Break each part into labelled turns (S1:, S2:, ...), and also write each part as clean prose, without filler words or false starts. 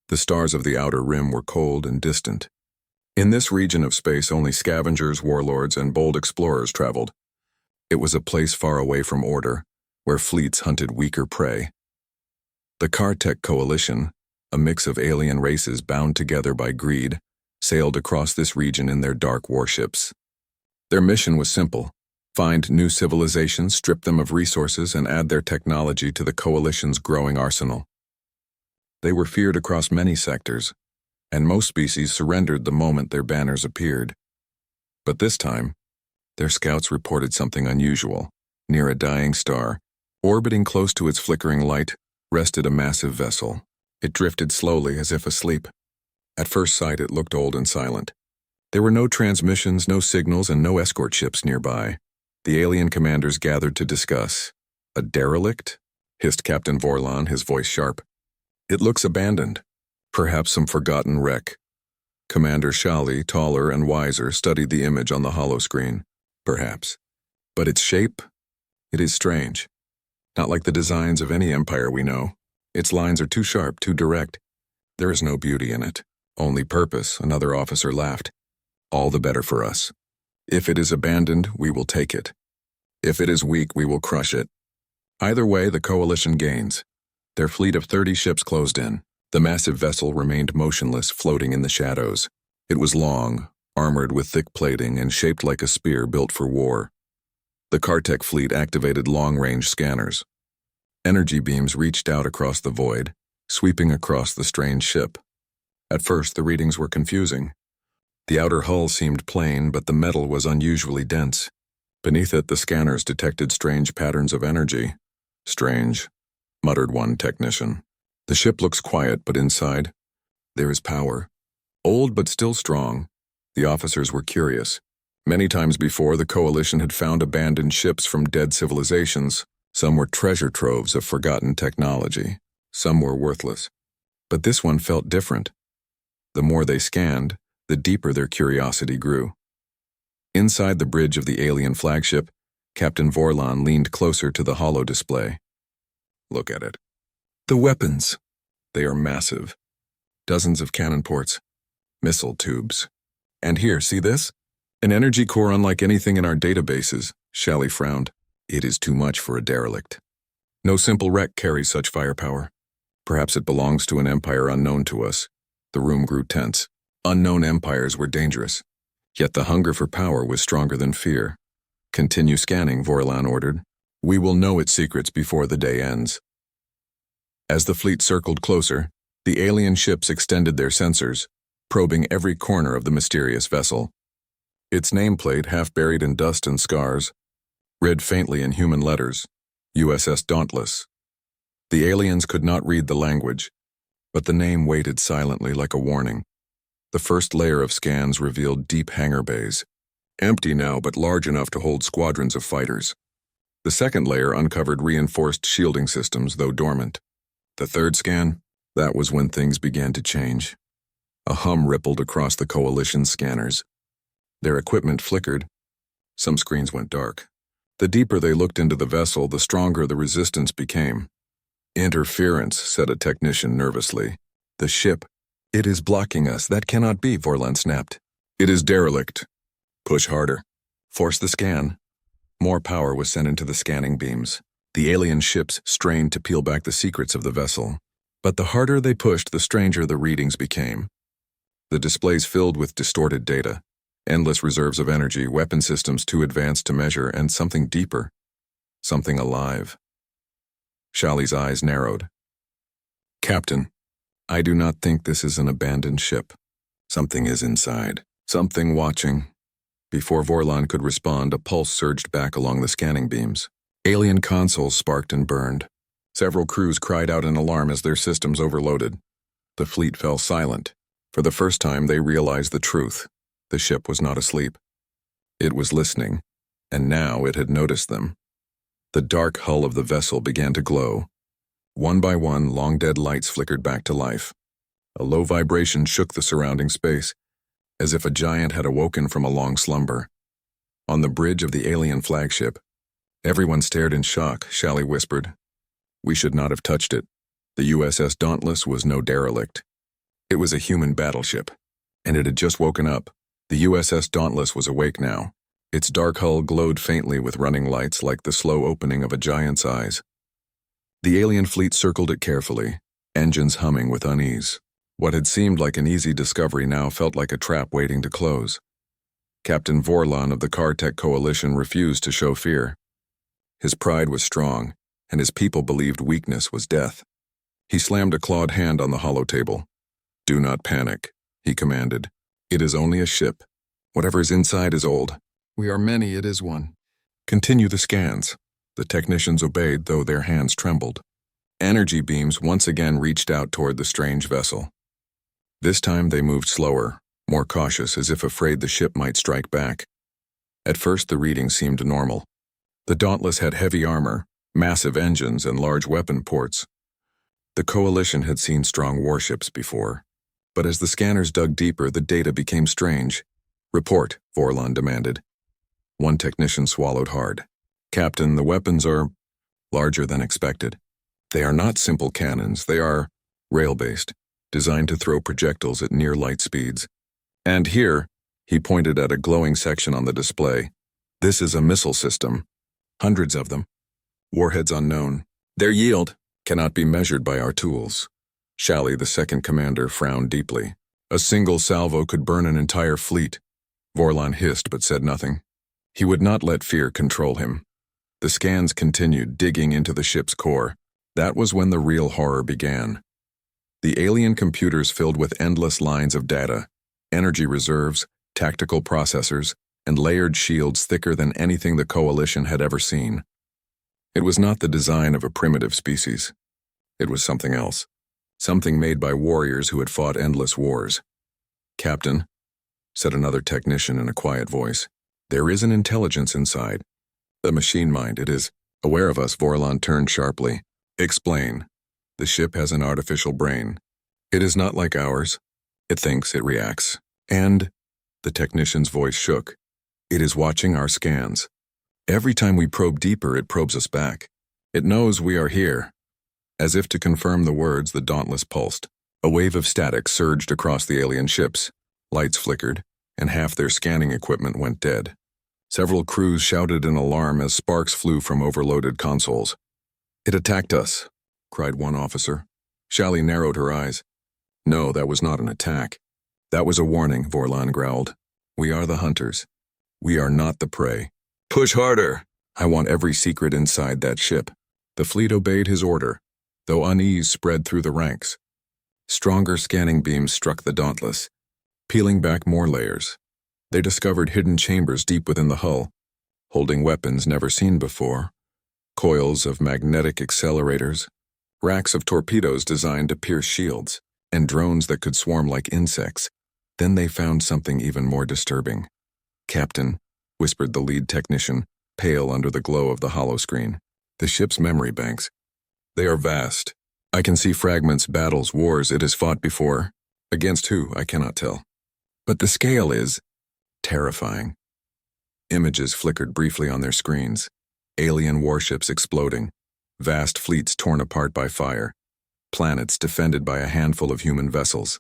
S1: The stars of the outer rim were cold and distant. In this region of space, only scavengers, warlords, and bold explorers traveled. It was a place far away from order, where fleets hunted weaker prey. The Kartek Coalition, a mix of alien races bound together by greed, sailed across this region in their dark warships. Their mission was simple: find new civilizations, strip them of resources, and add their technology to the Coalition's growing arsenal. They were feared across many sectors, and most species surrendered the moment their banners appeared. But this time, their scouts reported something unusual. Near a dying star, orbiting close to its flickering light, rested a massive vessel. It drifted slowly as if asleep. At first sight, it looked old and silent. There were no transmissions, no signals, and no escort ships nearby. The alien commanders gathered to discuss. "A derelict?" hissed Captain Vorlon, his voice sharp. "It looks abandoned. Perhaps some forgotten wreck." Commander Shali, taller and wiser, studied the image on the holoscreen. "Perhaps. But its shape? It is strange. Not like the designs of any empire we know. Its lines are too sharp, too direct. There is no beauty in it. Only purpose," another officer laughed. "All the better for us. If it is abandoned, we will take it. If it is weak, we will crush it. Either way, the Coalition gains." Their fleet of 30 ships closed in. The massive vessel remained motionless, floating in the shadows. It was long, armored with thick plating, and shaped like a spear built for war. The Kartek fleet activated long-range scanners. Energy beams reached out across the void, sweeping across the strange ship. At first, the readings were confusing. The outer hull seemed plain, but the metal was unusually dense. Beneath it, the scanners detected strange patterns of energy. "Strange," muttered one technician. "The ship looks quiet, but inside, there is power. Old but still strong." The officers were curious. Many times before, the Coalition had found abandoned ships from dead civilizations. Some were treasure troves of forgotten technology. Some were worthless. But this one felt different. The more they scanned, the deeper their curiosity grew. Inside the bridge of the alien flagship, Captain Vorlon leaned closer to the holo display. "Look at it. The weapons. They are massive. Dozens of cannon ports, missile tubes. And here, see this? An energy core unlike anything in our databases." Shally frowned. "It is too much for a derelict. No simple wreck carries such firepower. Perhaps it belongs to an empire unknown to us." The room grew tense. Unknown empires were dangerous. Yet the hunger for power was stronger than fear. "Continue scanning," Vorlon ordered. "We will know its secrets before the day ends." As the fleet circled closer, the alien ships extended their sensors, probing every corner of the mysterious vessel. Its nameplate, half buried in dust and scars, read faintly in human letters, USS Dauntless. The aliens could not read the language, but the name waited silently like a warning. The first layer of scans revealed deep hangar bays, empty now but large enough to hold squadrons of fighters. The second layer uncovered reinforced shielding systems, though dormant. The third scan, that was when things began to change. A hum rippled across the Coalition's scanners. Their equipment flickered. Some screens went dark. The deeper they looked into the vessel, the stronger the resistance became. "Interference," said a technician nervously. "The ship. It is blocking us. That cannot be," Vorlon snapped. "It is derelict. Push harder. Force the scan." More power was sent into the scanning beams. The alien ships strained to peel back the secrets of the vessel. But the harder they pushed, the stranger the readings became. The displays filled with distorted data. Endless reserves of energy, weapon systems too advanced to measure, and something deeper. Something alive. Shali's eyes narrowed. "Captain, I do not think this is an abandoned ship. Something is inside. Something watching." Before Vorlon could respond, a pulse surged back along the scanning beams. Alien consoles sparked and burned. Several crews cried out in alarm as their systems overloaded. The fleet fell silent. For the first time, they realized the truth. The ship was not asleep. It was listening, and now it had noticed them. The dark hull of the vessel began to glow. One by one, long-dead lights flickered back to life. A low vibration shook the surrounding space, as if a giant had awoken from a long slumber. On the bridge of the alien flagship, everyone stared in shock. Shally whispered, "We should not have touched it. The USS Dauntless was no derelict. It was a human battleship, and it had just woken up. The USS Dauntless was awake now. Its dark hull glowed faintly with running lights like the slow opening of a giant's eyes. The alien fleet circled it carefully, engines humming with unease. What had seemed like an easy discovery now felt like a trap waiting to close. Captain Vorlon of the Cartech Coalition refused to show fear. His pride was strong, and his people believed weakness was death. He slammed a clawed hand on the holotable. "Do not panic," he commanded. "It is only a ship. Whatever is inside is old. We are many, it is one. Continue the scans." The technicians obeyed, though their hands trembled. Energy beams once again reached out toward the strange vessel. This time they moved slower, more cautious, as if afraid the ship might strike back. At first the reading seemed normal. The Dauntless had heavy armor, massive engines, and large weapon ports. The Coalition had seen strong warships before. But as the scanners dug deeper, the data became strange. "Report," Vorlon demanded. One technician swallowed hard. "Captain, the weapons are larger than expected. They are not simple cannons, they are rail-based, designed to throw projectiles at near light speeds. And here," he pointed at a glowing section on the display, "this is a missile system. Hundreds of them. Warheads unknown. Their yield cannot be measured by our tools." Shally, the second commander, frowned deeply. "A single salvo could burn an entire fleet." Vorlon hissed but said nothing. He would not let fear control him. The scans continued, digging into the ship's core. That was when the real horror began. The alien computers filled with endless lines of data, energy reserves, tactical processors, and layered shields thicker than anything the Coalition had ever seen. It was not the design of a primitive species. It was something else. Something made by warriors who had fought endless wars. "Captain," said another technician in a quiet voice, "there is an intelligence inside. The machine mind, it is aware of us." Vorlon turned sharply. "Explain." "The ship has an artificial brain. It is not like ours. It thinks, it reacts. And," the technician's voice shook, "it is watching our scans. Every time we probe deeper, it probes us back. It knows we are here." As if to confirm the words, the Dauntless pulsed. A wave of static surged across the alien ships. Lights flickered, and half their scanning equipment went dead. Several crews shouted in alarm as sparks flew from overloaded consoles. "It attacked us," cried one officer. Shally narrowed her eyes. "No, that was not an attack. That was a warning," Vorlon growled. "We are the hunters. We are not the prey. Push harder! I want every secret inside that ship." The fleet obeyed his order, though unease spread through the ranks. Stronger scanning beams struck the Dauntless, peeling back more layers. They discovered hidden chambers deep within the hull, holding weapons never seen before, coils of magnetic accelerators, racks of torpedoes designed to pierce shields, and drones that could swarm like insects. Then they found something even more disturbing. "Captain," whispered the lead technician, pale under the glow of the holoscreen, "the ship's memory banks. They are vast. I can see fragments, battles, wars it has fought before. Against who, I cannot tell. But the scale is terrifying." Images flickered briefly on their screens. Alien warships exploding, vast fleets torn apart by fire, planets defended by a handful of human vessels.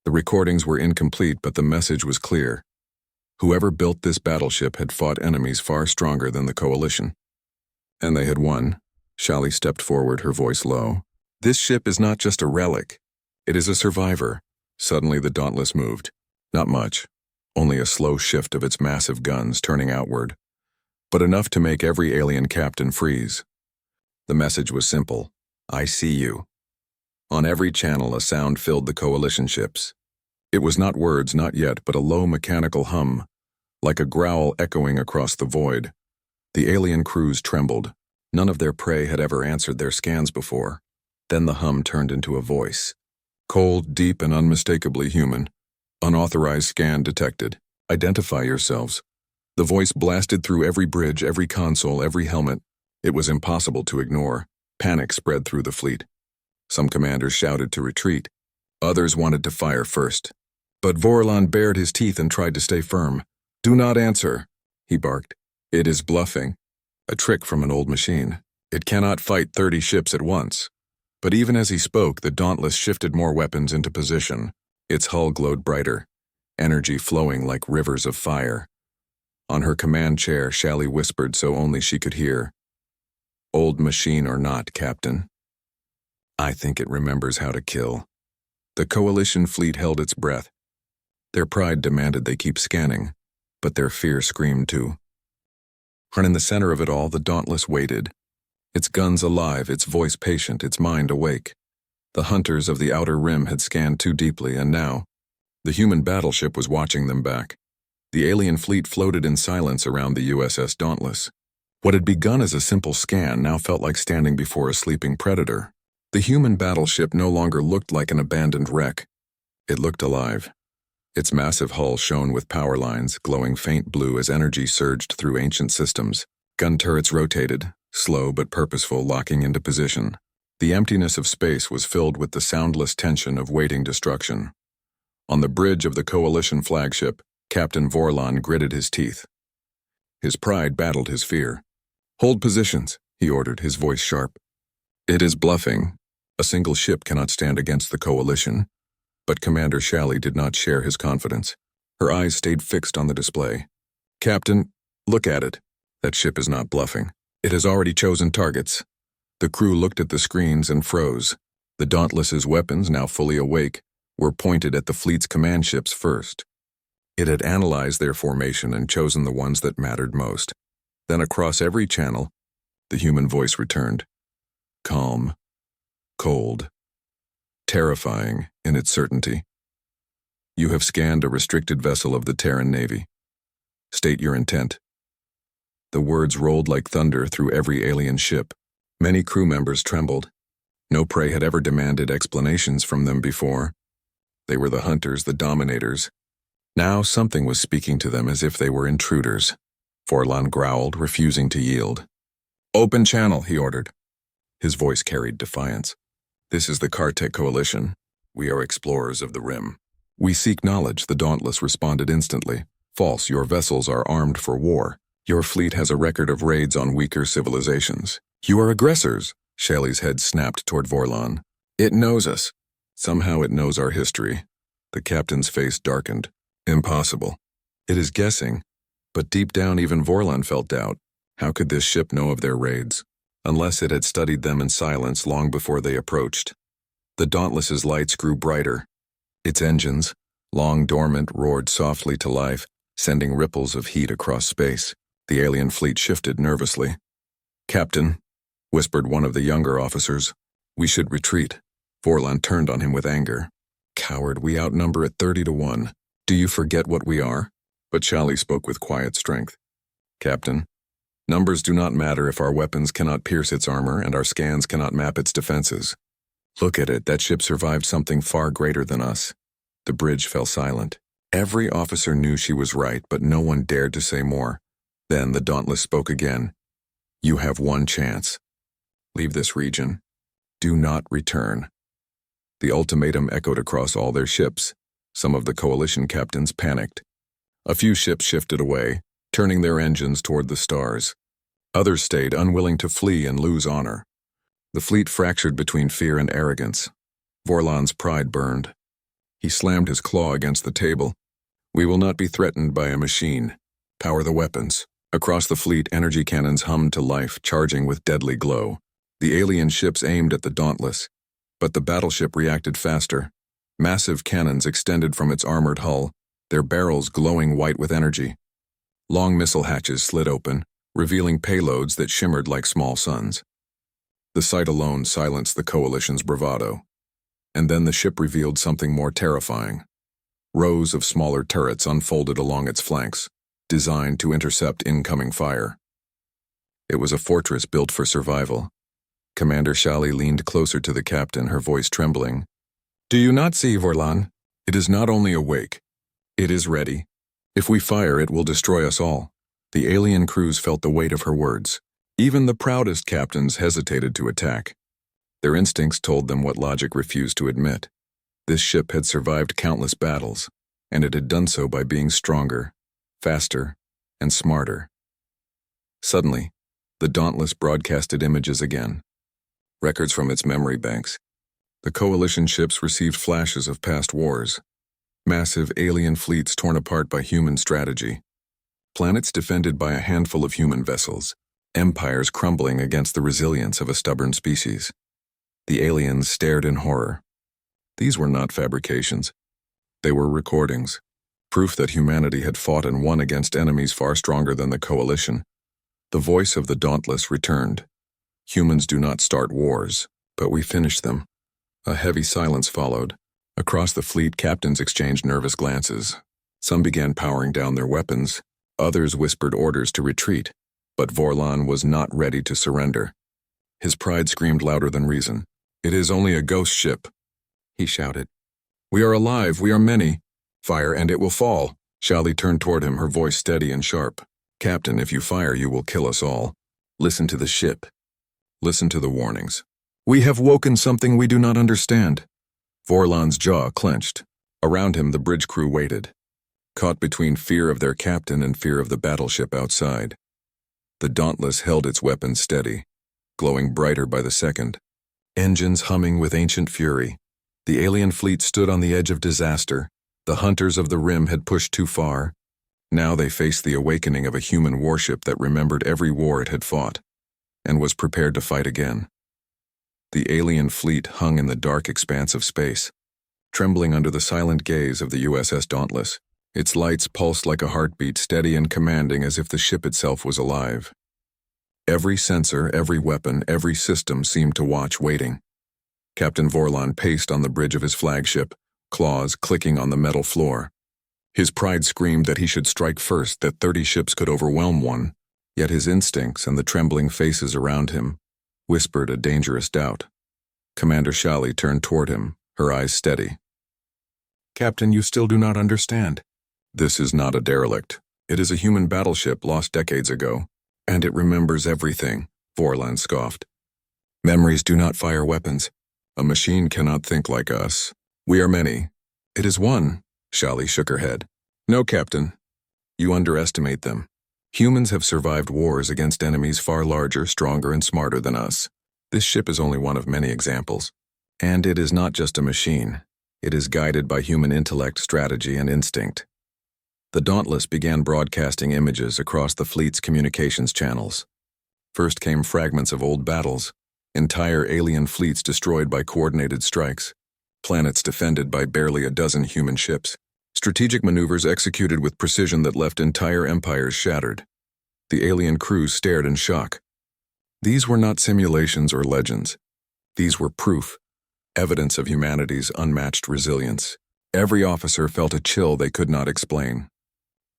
S1: The recordings were incomplete, but the message was clear. Whoever built this battleship had fought enemies far stronger than the Coalition. And they had won. Shally stepped forward, her voice low. "This ship is not just a relic. It is a survivor." Suddenly the Dauntless moved. Not much, only a slow shift of its massive guns turning outward, but enough to make every alien captain freeze. The message was simple: "I see you." On every channel a sound filled the Coalition ships. It was not words, not yet, but a low mechanical hum, like a growl echoing across the void. The alien crews trembled. None of their prey had ever answered their scans before. Then the hum turned into a voice. Cold, deep, and unmistakably human. "Unauthorized scan detected. Identify yourselves." The voice blasted through every bridge, every console, every helmet. It was impossible to ignore. Panic spread through the fleet. Some commanders shouted to retreat. Others wanted to fire first. But Vorlon bared his teeth and tried to stay firm. "Do not answer," he barked. "It is bluffing. A trick from an old machine. It cannot fight 30 ships at once." But even as he spoke, the Dauntless shifted more weapons into position. Its hull glowed brighter, energy flowing like rivers of fire. On her command chair, Shally whispered so only she could hear, "Old machine or not, Captain. I think it remembers how to kill." The Coalition fleet held its breath. Their pride demanded they keep scanning, but their fear screamed too. And in the center of it all, the Dauntless waited, its guns alive, its voice patient, its mind awake. The hunters of the Outer Rim had scanned too deeply, and now, the human battleship was watching them back. The alien fleet floated in silence around the USS Dauntless. What had begun as a simple scan now felt like standing before a sleeping predator. The human battleship no longer looked like an abandoned wreck. It looked alive. Its massive hull shone with power lines, glowing faint blue as energy surged through ancient systems. Gun turrets rotated, slow but purposeful, locking into position. The emptiness of space was filled with the soundless tension of waiting destruction. On the bridge of the Coalition flagship, Captain Vorlon gritted his teeth. His pride battled his fear. "Hold positions," he ordered, his voice sharp. "It is bluffing. A single ship cannot stand against the Coalition." But Commander Shally did not share his confidence. Her eyes stayed fixed on the display. "Captain, look at it. That ship is not bluffing. It has already chosen targets." The crew looked at the screens and froze. The Dauntless's weapons, now fully awake, were pointed at the fleet's command ships first. It had analyzed their formation and chosen the ones that mattered most. Then across every channel, the human voice returned. Calm, cold, terrifying in its certainty. "You have scanned a restricted vessel of the Terran Navy. State your intent." The words rolled like thunder through every alien ship. Many crew members trembled. No prey had ever demanded explanations from them before. They were the hunters, the dominators. Now something was speaking to them as if they were intruders. Vorlon growled, refusing to yield. "Open channel," he ordered. His voice carried defiance. "This is the Kartek Coalition. We are explorers of the Rim. We seek knowledge," the Dauntless responded instantly. "False, your vessels are armed for war. Your fleet has a record of raids on weaker civilizations. You are aggressors." Shally's head snapped toward Vorlon. "It knows us. Somehow it knows our history." The captain's face darkened. "Impossible. It is guessing." But deep down even Vorlon felt doubt. How could this ship know of their raids? Unless it had studied them in silence long before they approached. The Dauntless's lights grew brighter. Its engines, long dormant, roared softly to life, sending ripples of heat across space. The alien fleet shifted nervously. "Captain," whispered one of the younger officers, "we should retreat." Vorlon turned on him with anger. "Coward, we outnumber at 30-1. Do you forget what we are?" But Shally spoke with quiet strength. "Captain, numbers do not matter if our weapons cannot pierce its armor and our scans cannot map its defenses. Look at it, that ship survived something far greater than us." The bridge fell silent. Every officer knew she was right, but no one dared to say more. Then the Dauntless spoke again. "You have one chance. Leave this region. Do not return." The ultimatum echoed across all their ships. Some of the Coalition captains panicked. A few ships shifted away, turning their engines toward the stars. Others stayed, unwilling to flee and lose honor. The fleet fractured between fear and arrogance. Vorlon's pride burned. He slammed his claw against the table. "We will not be threatened by a machine. Power the weapons." Across the fleet, energy cannons hummed to life, charging with deadly glow. The alien ships aimed at the Dauntless, but the battleship reacted faster. Massive cannons extended from its armored hull, their barrels glowing white with energy. Long missile hatches slid open, revealing payloads that shimmered like small suns. The sight alone silenced the Coalition's bravado. And then the ship revealed something more terrifying. Rows of smaller turrets unfolded along its flanks, designed to intercept incoming fire. It was a fortress built for survival. Commander Shally leaned closer to the captain, her voice trembling. "Do you not see, Vorlon? It is not only awake. It is ready. If we fire, it will destroy us all." The alien crews felt the weight of her words. Even the proudest captains hesitated to attack. Their instincts told them what logic refused to admit. This ship had survived countless battles, and it had done so by being stronger, faster, and smarter. Suddenly, the Dauntless broadcasted images again. records from its memory banks. The coalition ships received flashes of past wars, massive alien fleets torn apart by human strategy, planets defended by a handful of human vessels, empires crumbling against the resilience of a stubborn species. The aliens stared in horror. These were not fabrications. They were recordings, proof that humanity had fought and won against enemies far stronger than the coalition. The voice of the Dauntless returned. Humans do not start wars, but we finish them. A heavy silence followed. Across the fleet, captains exchanged nervous glances. Some began powering down their weapons. Others whispered orders to retreat. But Vorlon was not ready to surrender. His pride screamed louder than reason. "It is only a ghost ship," he shouted. "We are alive, we are many. Fire and it will fall." Shali turned toward him, her voice steady and sharp. "Captain, if you fire, you will kill us all. Listen to the ship. Listen to the warnings. We have woken something we do not understand." Vorlon's jaw clenched. Around him, the bridge crew waited, caught between fear of their captain and fear of the battleship outside. The Dauntless held its weapons steady, glowing brighter by the second, engines humming with ancient fury. The alien fleet stood on the edge of disaster. The hunters of the Rim had pushed too far. Now they faced the awakening of a human warship that remembered every war it had fought, and was prepared to fight again. The alien fleet hung in the dark expanse of space, trembling under the silent gaze of the USS Dauntless. Its lights pulsed like a heartbeat, steady and commanding as if the ship itself was alive. Every sensor, every weapon, every system seemed to watch, waiting. Captain Vorlon paced on the bridge of his flagship, claws clicking on the metal floor. His pride screamed that he should strike first, that 30 ships could overwhelm one, yet his instincts and the trembling faces around him whispered a dangerous doubt. Commander Shali turned toward him, her eyes steady. "Captain, you still do not understand. This is not a derelict. It is a human battleship lost decades ago, and it remembers everything," Vorlon scoffed. "Memories do not fire weapons. A machine cannot think like us. We are many. It is one." Shali shook her head. "No, Captain. You underestimate them. Humans have survived wars against enemies far larger, stronger, and smarter than us. This ship is only one of many examples. And it is not just a machine. It is guided by human intellect, strategy, and instinct." The Dauntless began broadcasting images across the fleet's communications channels. First came fragments of old battles, entire alien fleets destroyed by coordinated strikes, planets defended by barely a dozen human ships, strategic maneuvers executed with precision that left entire empires shattered. The alien crews stared in shock. These were not simulations or legends. These were proof, evidence of humanity's unmatched resilience. Every officer felt a chill they could not explain.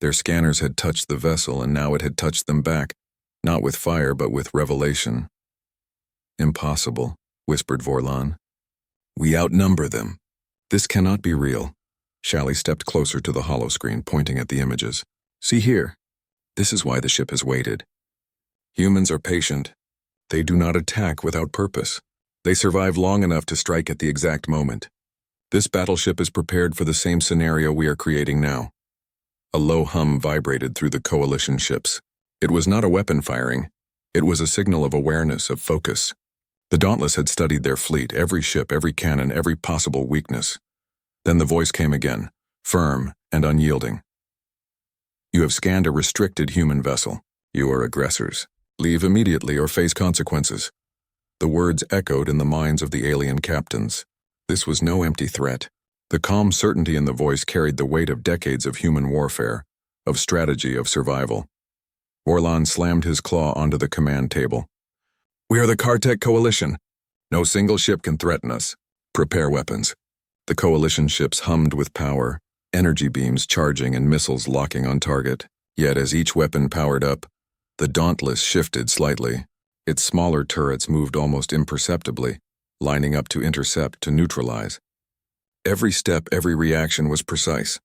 S1: Their scanners had touched the vessel, and now it had touched them back, not with fire but with revelation. "Impossible," whispered Vorlon. "We outnumber them. This cannot be real." Shali stepped closer to the holoscreen, pointing at the images. "See here. This is why the ship has waited. Humans are patient. They do not attack without purpose. They survive long enough to strike at the exact moment. This battleship is prepared for the same scenario we are creating now." A low hum vibrated through the coalition ships. It was not a weapon firing. It was a signal of awareness, of focus. The Dauntless had studied their fleet, every ship, every cannon, every possible weakness. Then the voice came again, firm and unyielding. "You have scanned a restricted human vessel. You are aggressors. Leave immediately or face consequences." The words echoed in the minds of the alien captains. This was no empty threat. The calm certainty in the voice carried the weight of decades of human warfare, of strategy, of survival. Vorlon slammed his claw onto the command table. "We are the Kartek Coalition. No single ship can threaten us. Prepare weapons." The coalition ships hummed with power, energy beams charging and missiles locking on target. Yet as each weapon powered up, the Dauntless shifted slightly. Its smaller turrets moved almost imperceptibly, lining up to intercept, to neutralize. Every step, every reaction was precise.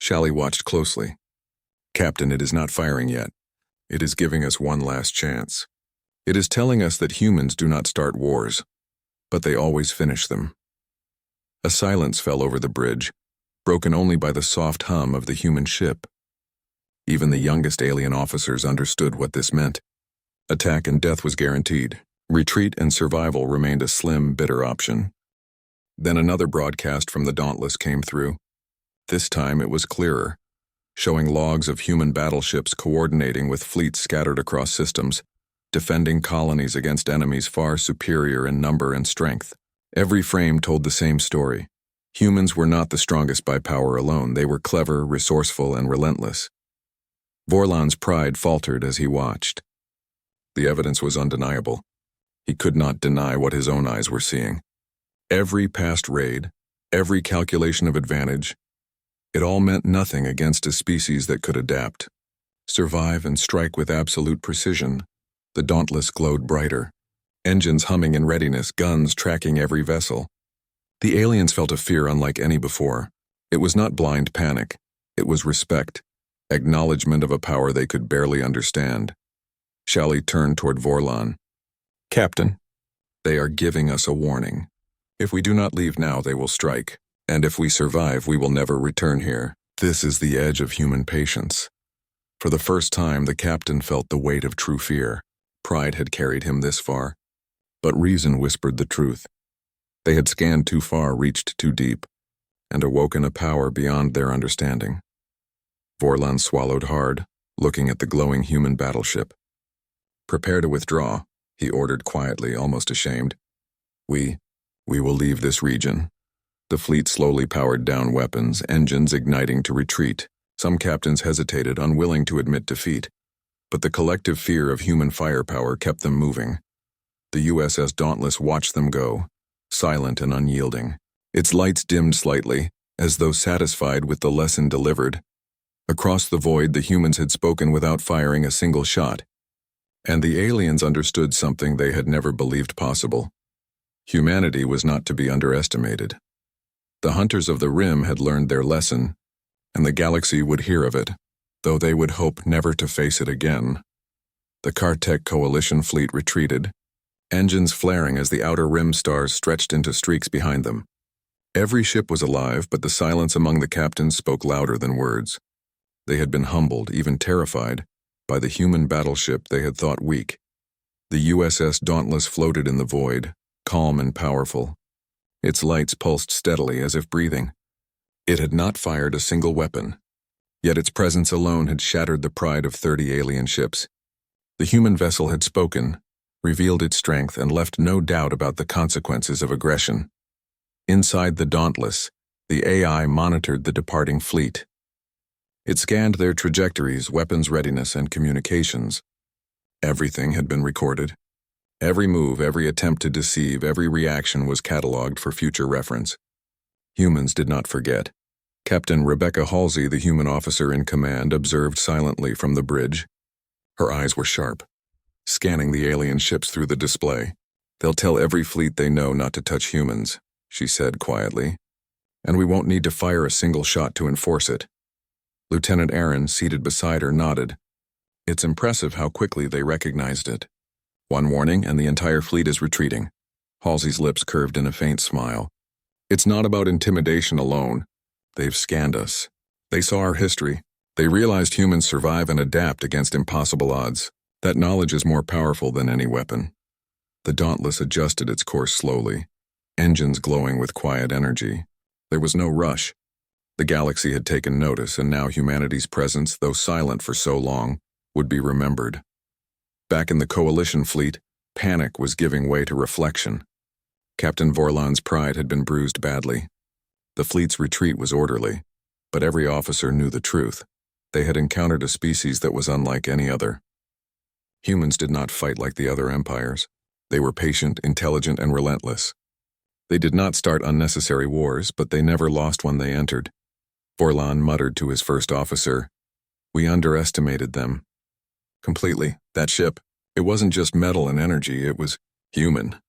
S1: Shali watched closely. "Captain, it is not firing yet. It is giving us one last chance. It is telling us that humans do not start wars, but they always finish them." A silence fell over the bridge, broken only by the soft hum of the human ship. Even the youngest alien officers understood what this meant. Attack and death was guaranteed. Retreat and survival remained a slim, bitter option. Then another broadcast from the Dauntless came through. This time it was clearer, showing logs of human battleships coordinating with fleets scattered across systems, defending colonies against enemies far superior in number and strength. Every frame told the same story. Humans were not the strongest by power alone. They were clever, resourceful, and relentless. Vorlon's pride faltered as he watched. The evidence was undeniable. He could not deny what his own eyes were seeing. Every past raid, every calculation of advantage, it all meant nothing against a species that could adapt, survive, and strike with absolute precision. The Dauntless glowed brighter, engines humming in readiness, guns tracking every vessel. The aliens felt a fear unlike any before. It was not blind panic. It was respect, acknowledgement of a power they could barely understand. Shally turned toward Vorlon. "Captain, they are giving us a warning. If we do not leave now, they will strike. And if we survive, we will never return here." This is the edge of human patience. For the first time, the captain felt the weight of true fear. Pride had carried him this far, but reason whispered the truth. They had scanned too far, reached too deep, and awoken a power beyond their understanding. Vorlon swallowed hard, looking at the glowing human battleship. "Prepare to withdraw," he ordered quietly, almost ashamed. We will leave this region." The fleet slowly powered down weapons, engines igniting to retreat. Some captains hesitated, unwilling to admit defeat. But the collective fear of human firepower kept them moving. The USS Dauntless watched them go, silent and unyielding. Its lights dimmed slightly, as though satisfied with the lesson delivered. Across the void, the humans had spoken without firing a single shot. And the aliens understood something they had never believed possible. Humanity was not to be underestimated. The hunters of the Rim had learned their lesson, and the galaxy would hear of it, though they would hope never to face it again. The Kartek coalition fleet retreated, engines flaring as the outer Rim stars stretched into streaks behind them. Every ship was alive, but the silence among the captains spoke louder than words. They had been humbled, even terrified, by the human battleship they had thought weak. The USS Dauntless floated in the void, calm and powerful. Its lights pulsed steadily as if breathing. It had not fired a single weapon, yet its presence alone had shattered the pride of 30 alien ships. The human vessel had spoken, revealed its strength, and left no doubt about the consequences of aggression. Inside the Dauntless, the AI monitored the departing fleet. It scanned their trajectories, weapons readiness, and communications. Everything had been recorded. Every move, every attempt to deceive, every reaction was catalogued for future reference. Humans did not forget. Captain Rebecca Halsey, the human officer in command, observed silently from the bridge. Her eyes were sharp, scanning the alien ships through the display. "They'll tell every fleet they know not to touch humans," she said quietly. "And we won't need to fire a single shot to enforce it." Lieutenant Aaron, seated beside her, nodded. "It's impressive how quickly they recognized it. One warning and the entire fleet is retreating." Halsey's lips curved in a faint smile. "It's not about intimidation alone. They've scanned us. They saw our history. They realized humans survive and adapt against impossible odds. That knowledge is more powerful than any weapon." The Dauntless adjusted its course slowly, engines glowing with quiet energy. There was no rush. The galaxy had taken notice, and now humanity's presence, though silent for so long, would be remembered. Back in the coalition fleet, panic was giving way to reflection. Captain Vorlon's pride had been bruised badly. The fleet's retreat was orderly, but every officer knew the truth. They had encountered a species that was unlike any other. Humans did not fight like the other empires. They were patient, intelligent, and relentless. They did not start unnecessary wars, but they never lost when they entered. Vorlon muttered to his first officer, "We underestimated them." "Completely. That ship, it wasn't just metal and energy, it was human."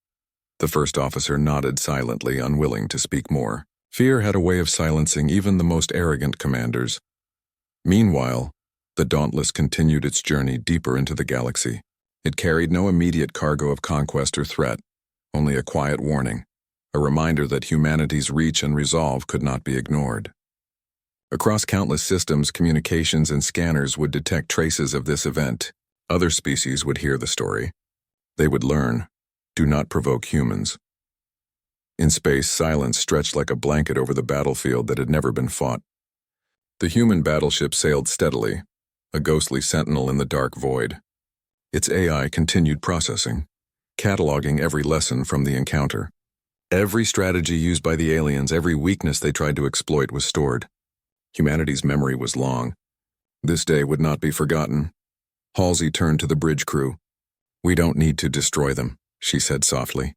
S1: The first officer nodded silently, unwilling to speak more. Fear had a way of silencing even the most arrogant commanders. Meanwhile, the Dauntless continued its journey deeper into the galaxy. It carried no immediate cargo of conquest or threat, only a quiet warning, a reminder that humanity's reach and resolve could not be ignored. Across countless systems, communications and scanners would detect traces of this event. Other species would hear the story. They would learn, Do not provoke humans. In space, silence stretched like a blanket over the battlefield that had never been fought. The human battleship sailed steadily, a ghostly sentinel in the dark void. Its AI continued processing, cataloging every lesson from the encounter. Every strategy used by the aliens, every weakness they tried to exploit was stored. Humanity's memory was long. This day would not be forgotten. Halsey turned to the bridge crew. "We don't need to destroy them," she said softly.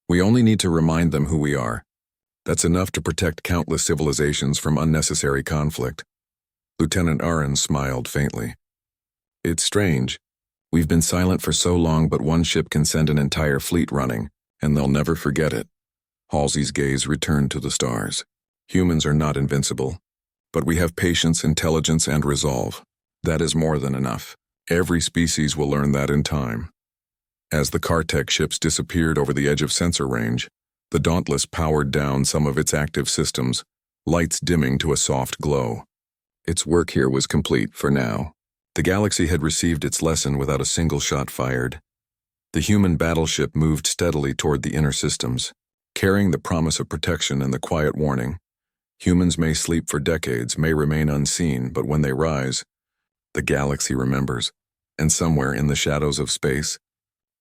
S1: "We only need to remind them who we are. That's enough to protect countless civilizations from unnecessary conflict." Lieutenant Ahrens smiled faintly. "It's strange. We've been silent for so long, but one ship can send an entire fleet running, and they'll never forget it." Halsey's gaze returned to the stars. "Humans are not invincible, but we have patience, intelligence, and resolve. That is more than enough. Every species will learn that in time." As the Kartek ships disappeared over the edge of sensor range, the Dauntless powered down some of its active systems, lights dimming to a soft glow. Its work here was complete for now. The galaxy had received its lesson without a single shot fired. The human battleship moved steadily toward the inner systems, carrying the promise of protection and the quiet warning. Humans may sleep for decades, may remain unseen, but when they rise, the galaxy remembers, and somewhere in the shadows of space,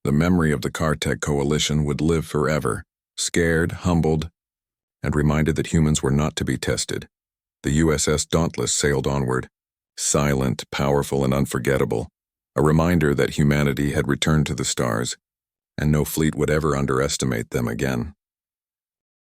S1: the memory of the Kartek coalition would live forever, scared, humbled, and reminded that humans were not to be tested. The USS Dauntless sailed onward, silent, powerful, and unforgettable, a reminder that humanity had returned to the stars, and no fleet would ever underestimate them again.